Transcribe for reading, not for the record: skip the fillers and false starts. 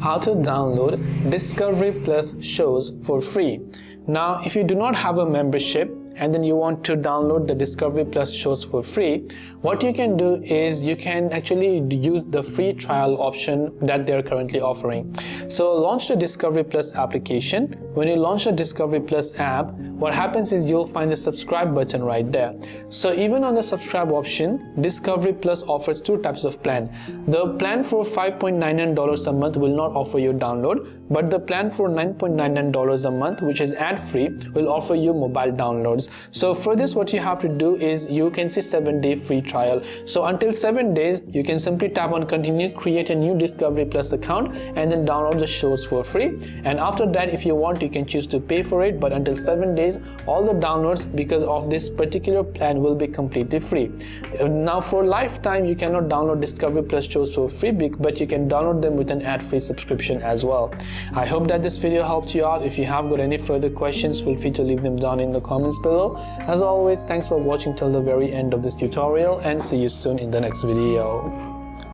how to download Discovery Plus shows for free. Now, if you do not have a membership and then you want to download the Discovery Plus shows for free, what you can do is you can actually use the free trial option that they're currently offering. So launch the Discovery Plus application. When you launch the Discovery Plus app, what happens is you'll find the subscribe button right there. So even on the subscribe option, Discovery Plus offers two types of plan. The plan for $5.99 a month will not offer you download, but the plan for $9.99 a month, which is ad-free, will offer you mobile downloads. So for this, what you have to do is you can see 7-day free trial. So until 7 days, you can simply tap on continue, create a new Discovery Plus account, and then download the shows for free. And after that, if you want, you can choose to pay for it, but until 7 days, all the downloads because of this particular plan will be completely free. Now for lifetime, you cannot download Discovery Plus shows for free, but you can download them with an ad-free subscription as well. I hope that this video helped you out. If you have got any further questions, feel free to leave them down in the comments below. As always, thanks for watching till the very end of this tutorial, and see you soon in the next video.